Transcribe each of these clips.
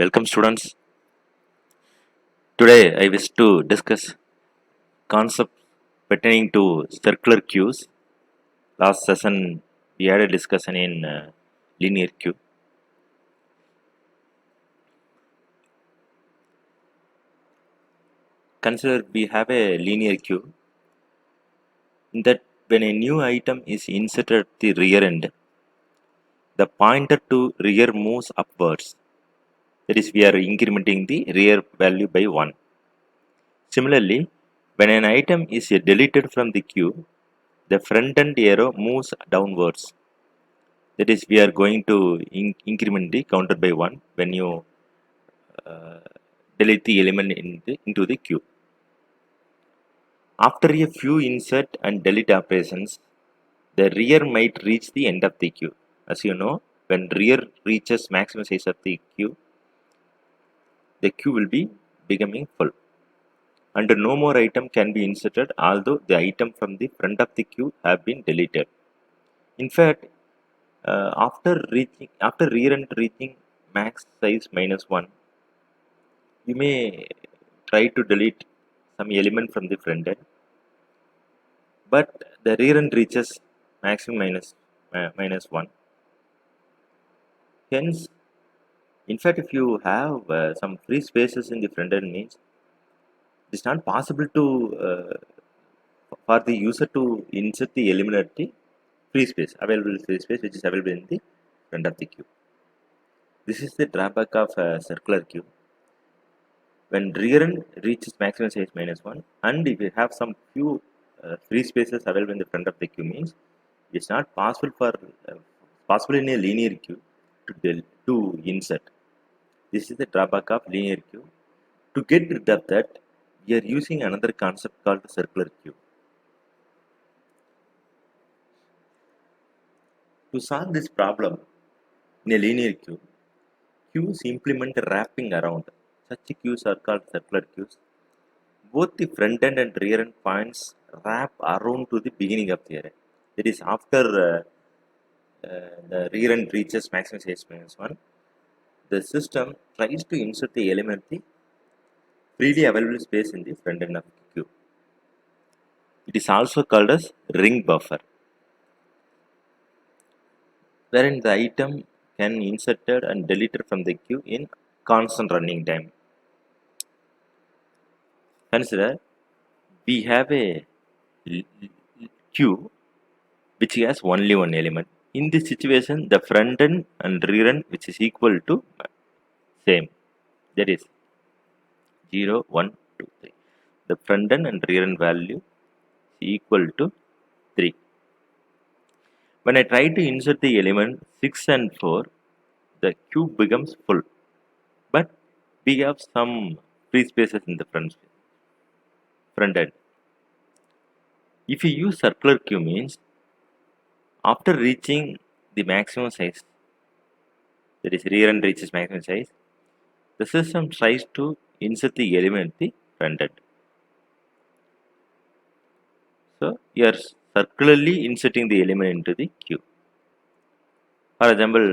Welcome students. Today I wish to discuss concepts pertaining to circular queues. Last session we had a discussion in linear queue. Consider we have a linear queue that when a new item is inserted at the rear end, the pointer to rear moves upwards. That is, we are incrementing the rear value by 1. Similarly, when an item is deleted from the queue, the front end arrow moves downwards. That is, we are going to increment the counter by 1 when you delete the element into the queue. After a few insert and delete operations, the rear might reach the end of the queue. As you know, when rear reaches maximum size of the queue will be becoming full. And no more item can be inserted, although the item from the front of the queue have been deleted. In fact, after rear end reaching max size -1, you may try to delete some element from the front end, but the rear end reaches maximum -1. Hence, in fact, if you have some free spaces in the front end, means it's not possible to for the user to insert the element at the free space which is available in the front of the queue. This is the drawback of circular queue. When rear end reaches maximum size -1, and if you have some few free spaces available in the front of the queue, means it's not possible in a linear queue to insert. This is the drawback of linear queue. To get rid of that, we are using another concept called circular queue. To solve this problem in a linear queue, queues implement wrapping around. Such queues are called circular queues. Both the front end and rear end points wrap around to the beginning of the array. That is, after the rear end reaches maximum size -1, the system tries to insert the element the freely available space in the front end of the queue. It is also called as ring buffer, wherein the item can be inserted and deleted from the queue in constant running time. Consider we have a queue which has only one element. In this situation, the front end and rear end which is equal to same. That is 0, 1, 2, 3. The front end and rear end value is equal to 3. When I try to insert the element 6 and 4, the queue becomes full. But we have some free spaces in the front end. If you use circular queue, means after reaching the maximum size, that is rear end reaches maximum size, the system tries to insert the element the front end. So you are circularly inserting the element into the queue. For example,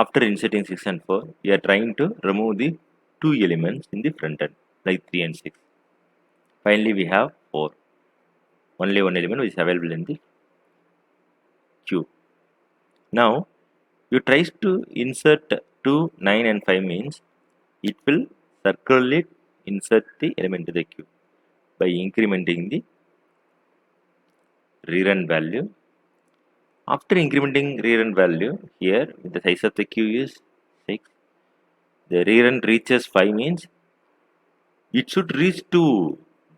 after inserting 6 and 4, we are trying to remove the two elements in the front end, like 3 and 6. Finally, we have 4. Only one element which is available in the queue. Now, you try to insert 2, 9 and 5, means it will circularly insert the element to the queue by incrementing the rear end value. After incrementing rear end value, here the size of the queue is 6. The rear end reaches 5, means it should reach to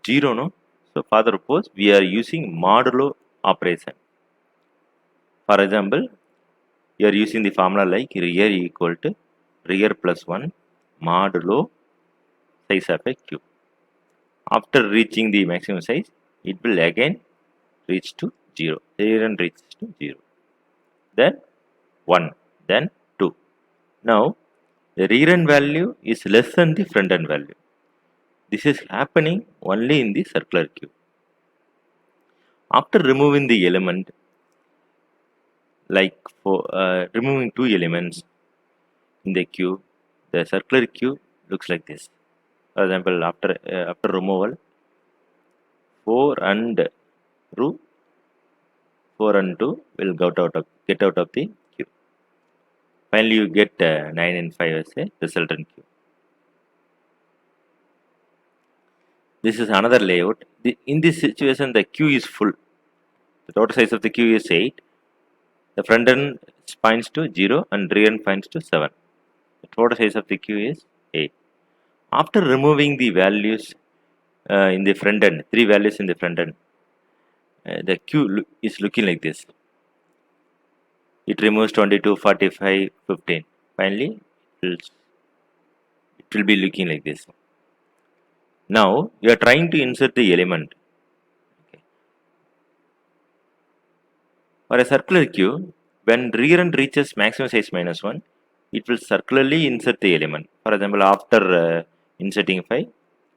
0, no? So for the purpose, we are using modulo operation. For example, you are using the formula like rear equal to rear plus 1 modulo size of a queue. After reaching the maximum size, it will again reach to 0. Rear end reaches to 0. Then 1. Then 2. Now, the rear end value is less than the front end value. This is happening only in the circular queue. After removing the element, like for removing two elements in the queue, the circular queue looks like this. For example, after removal, 4 and row 4 and 2 will get out of the queue. Finally, you get 9 and 5 as a resultant queue. This is another layout. In this situation, the queue is full. The total size of the queue is 8. The front end points to 0 and rear end points to 7. The total size of the queue is 8. After removing the values in the front end, 3 values in the front end, the queue is looking like this. It removes 22, 45, 15. Finally, it will be looking like this. Now, you are trying to insert the element. Okay. For a circular queue, when rear end reaches maximum size minus 1, it will circularly insert the element. For example, after inserting 5,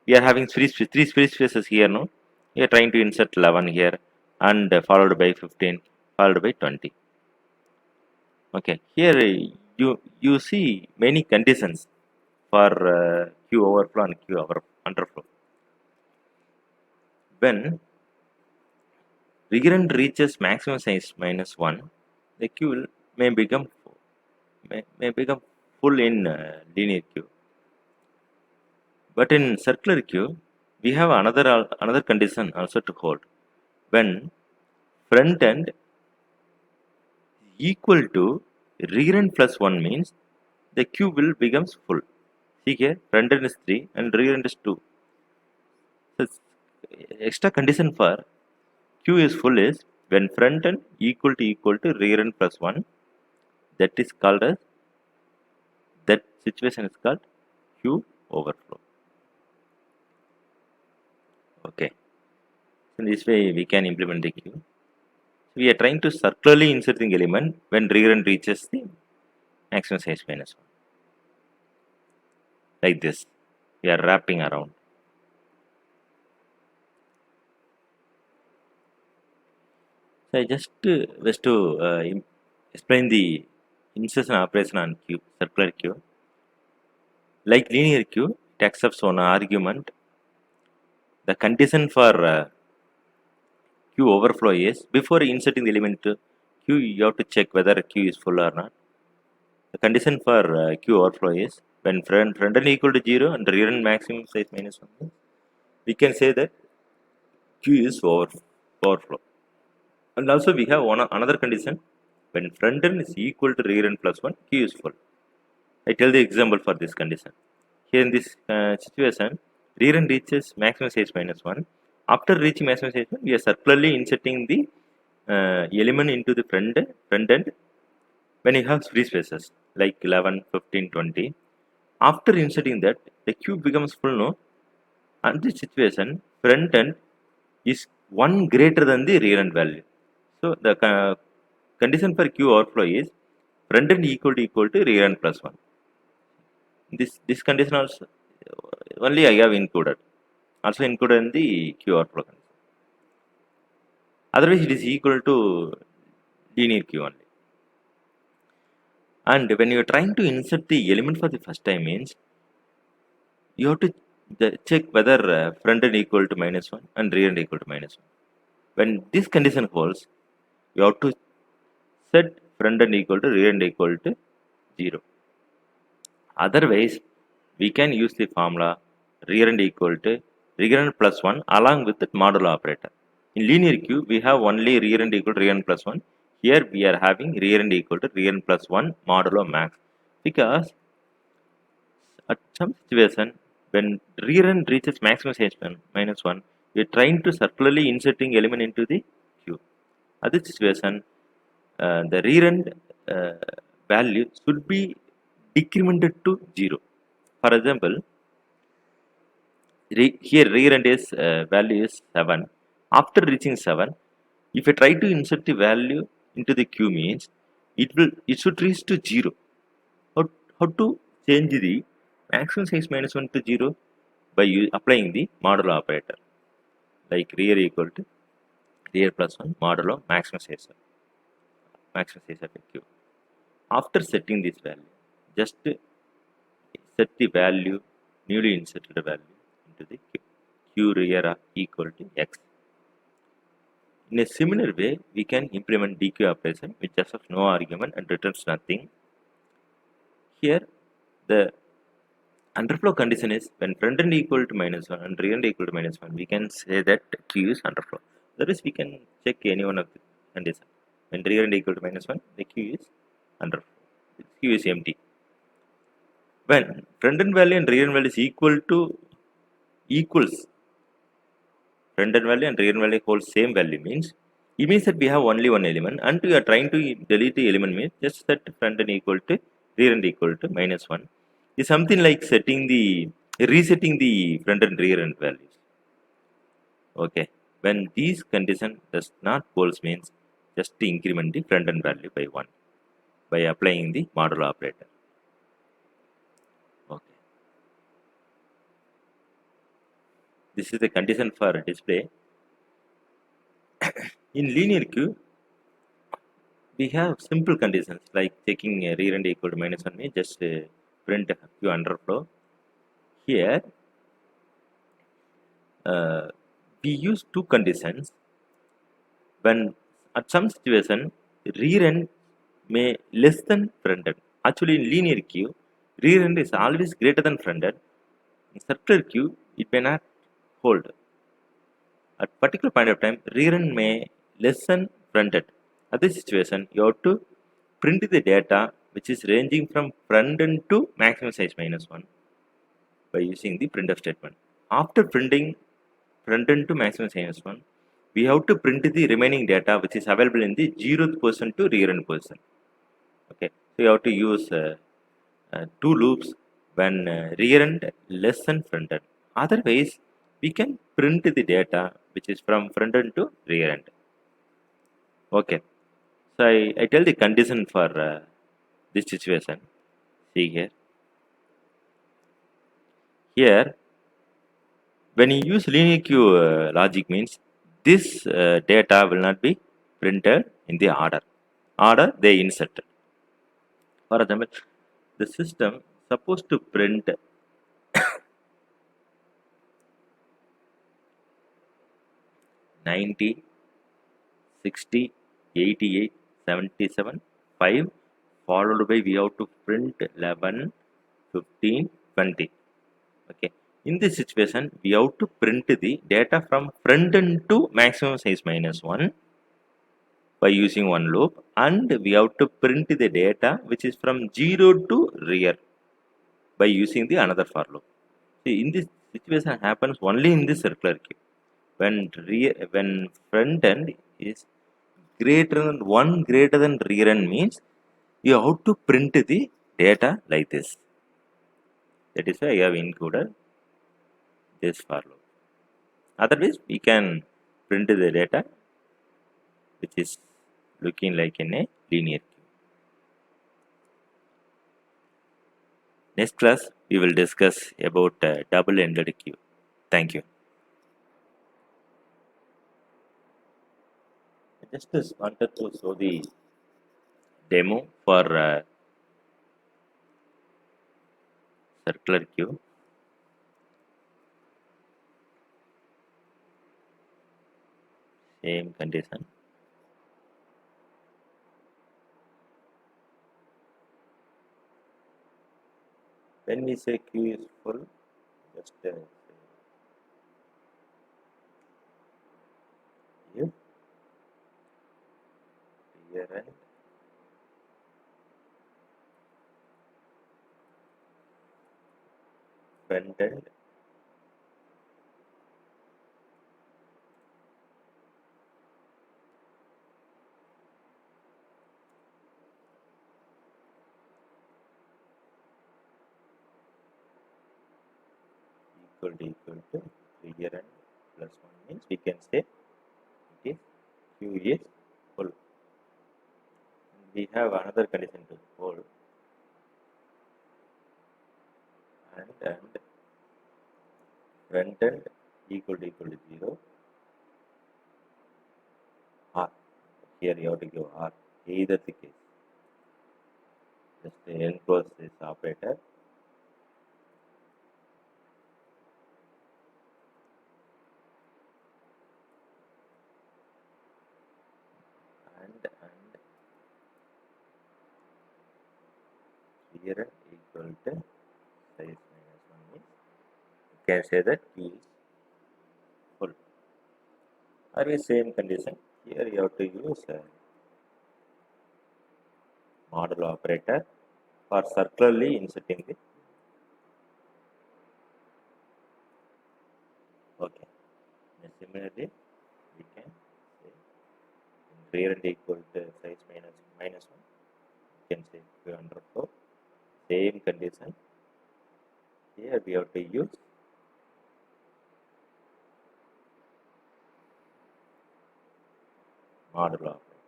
we are having three free spaces here now. We are trying to insert 11 here and followed by 15, followed by 20. Okay, here you see many conditions for queue overflow and queue underflow. When rear end reaches maximum size minus 1, the queue may become full in linear queue. But in circular queue, we have another condition also to hold. When front end equal to rear end plus 1 means the queue will becomes full. See here, front end is 3 and rear end is 2. So extra condition for queue is full is when front end equal to rear end plus 1. That situation is called queue overflow. Okay. So in this way we can implement the queue. We are trying to circularly inserting element when rear end reaches the maximum size minus 1. Like this. We are wrapping around. So I just was to explain the insertion operation on queue, circular queue. Like linear queue, it accepts one argument. The condition for queue overflow is before inserting the element to queue, you have to check whether queue is full or not. The condition for queue overflow is when front end equal to 0 and rear end maximum size minus 1. We can say that queue is overflow. And also we have another condition when front end is equal to rear end plus 1, queue is full. I tell the example for this condition. Here in this situation, rear end reaches maximum size minus 1. After reaching maximum size 1, we are circularly inserting the element into the front end when you have free spaces like 11, 15, 20. After inserting that, the queue becomes full now. And this situation, front end is 1 greater than the rear end value. So the condition for queue overflow is front end equal to rear end plus 1. This condition also only I have included. Also included in the queue overflow condition. Otherwise, it is equal to linear queue only. And when you are trying to insert the element for the first time means you have to check whether front end equal to minus 1 and rear end equal to minus 1. When this condition holds, you have to set front end equal to rear end equal to 0. Otherwise, we can use the formula rear end equal to rear end plus 1 along with the modulo operator. In linear queue, we have only rear end equal to rear end plus 1. Here we are having rear end equal to rear end plus 1 modulo max. Because at some situation, when rear end reaches maximum size minus 1, we are trying to circularly inserting element into the queue. At this situation, the rear end value should be decremented to 0. For example, here rear end is value is 7. After reaching 7, if I try to insert the value into the queue means it should reach to 0. How to change the maximum size minus 1 to 0 by applying the modulo operator like rear equal to rear plus 1 modulo maximum size of the queue. After setting this value, just set the value, newly inserted value into the queue. Q rear equal to X. In a similar way, we can implement DQ operation with just of no argument and returns nothing. Here, the underflow condition is when front end equal to -1 and rear end equal to -1, we can say that Q is underflow. That is, we can check any one of the condition. When rear end equal to -1, the Q is underflow. Q is empty. When front end value and rear end value is equals front end value and rear end value holds same value means it means that we have only one element and we are trying to delete the element means just set front end equal to rear end equal to -1 is something like resetting the front and rear end values. Okay, when these condition does not holds means just to increment the front end value by 1 by applying the modulo operator. Okay, this is the condition for display. In linear queue, we have simple conditions like checking rear end equal to -1 means just print Q underflow. Here, we use two conditions. When at some situation rear end may less than front end. Actually, in linear queue, rear end is always greater than front end. In circular queue, it may not hold. At particular point of time, rear end may less than front end. At this situation, you have to print the data which is ranging from front end to maximum size -1 by using the printf statement. After printing front end to maximum size -1, we have to print the remaining data which is available in the 0th position to rear end position. Okay, so you have to use two loops when rear end less than front end. Otherwise, we can print the data which is from front end to rear end. Okay, so I tell the condition for this situation. See here. Here, when you use linear queue logic means this data will not be printed in the order they inserted. For example, the system supposed to print 90, 60, 88, 77, 5 followed by we have to print 11, 15, 20. Okay, in this situation we have to print the data from front end to maximum size -1 by using one loop, and we have to print the data which is from 0 to rear by using the another for loop. See, in this situation happens only in the circular queue. When front end is greater than rear end means you have to print the data like this. That is why I have included this for loop. Otherwise, we can print the data which is looking like in a linear queue. Next class, we will discuss about double-ended queue. Thank you. I just wanted to show the demo for circular queue. Same condition. When we say queue is full, just if rear end front end equal to rear end plus 1 means we can say it is queue is full. We have another condition to hold and front end equal to 0 or here you have to give or either the case. Just enclose this operator rearrand equal to size minus 1 means you can say that Q is full. Or the same condition, here you have to use modulo operator for circularly inserting the. Okay. And similarly, we can say rearrand equal to size minus 1. You can say Q underscore. Same condition. Here we have to use modulo operator.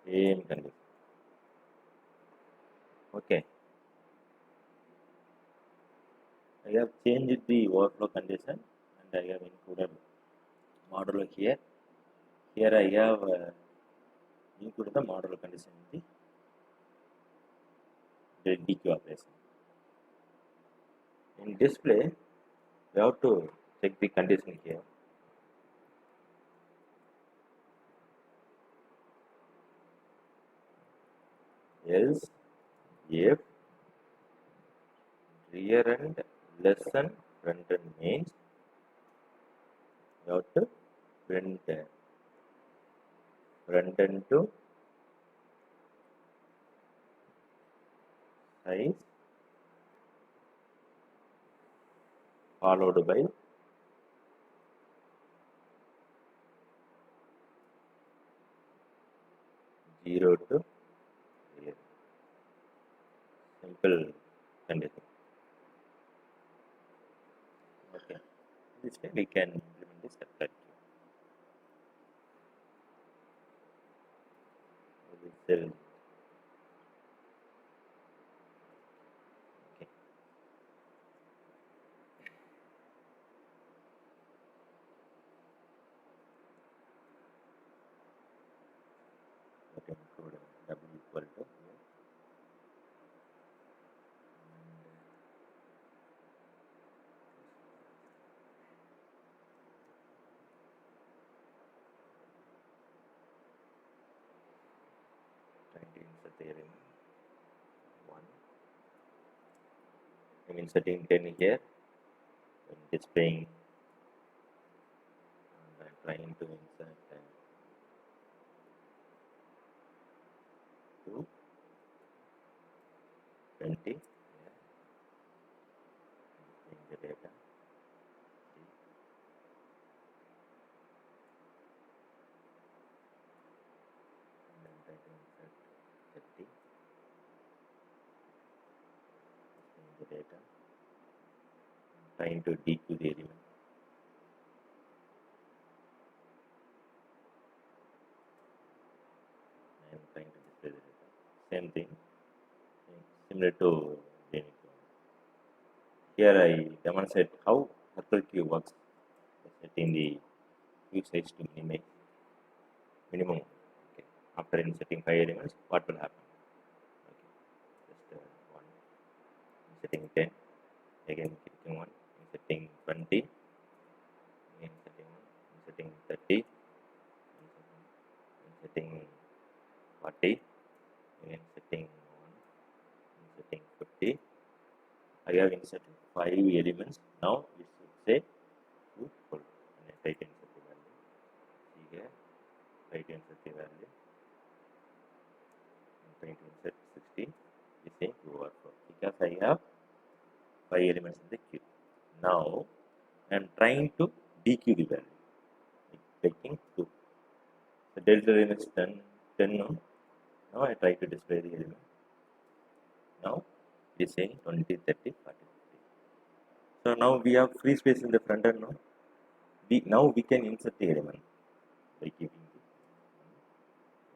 Same condition. Okay. I have changed the overflow condition and I have included modulo here. Here I have included the modulo condition in the DQ operation. In display, we have to check the condition here. Else, if rearrand less than front end means you have to print front end to size followed by 0 to rear. Simple condition. Okay. This way we can implement this separate queue. We will sell. Okay. Okay. Include W equal to here. Trying to insert the element 1. I'm inserting 10 here. I'm displaying and I'm trying to insert 2, 20. Yeah. Displaying the data. And I'm trying to insert 30. Displaying the data. I'm trying to DQ the element. I'm trying to display the data. Same thing, similar to Unicorn. Here I demonstrate how circle queue works by setting the queue size to minimum. Okay. After inserting 5 elements, what will happen? Okay. Just 1, inserting 10, again clicking 1, inserting 20, again inserting 1, inserting 30, inserting 40, again inserting 1, inserting 50. I have inserted 5 elements. Now it should say full. And I try to insert the value. See here, try to insert the value. I'm trying to insert 60. It's saying true or false because I have 5 elements in the queue. Now I am trying to DQ the value. Taking 2. The delta element is 10 now. Now I try to display the element. Now it is saying 20, 30, 40, 50. So now we have free space in the front end now. Now we can insert the element by keeping the.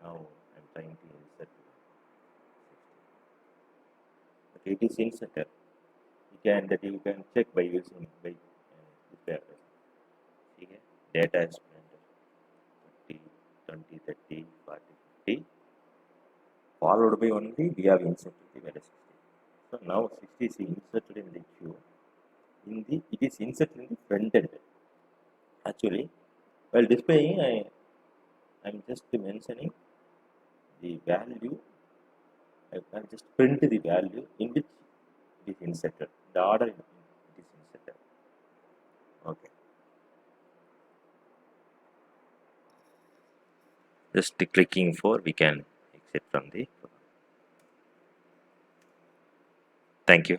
Now I am trying to insert 60. Okay, it is inserted. You can check by using display operation. See here, data is printed 30, 20, 30, 40, 50. Followed by only we have inserted the value 60. So now 60 is inserted in the queue. It is inserted in the front end. Actually, while displaying, I am just mentioning the value I can just print the value in which it is inserted, the order in which it is inserted. Okay. Just clicking for, we can exit from the. Thank you.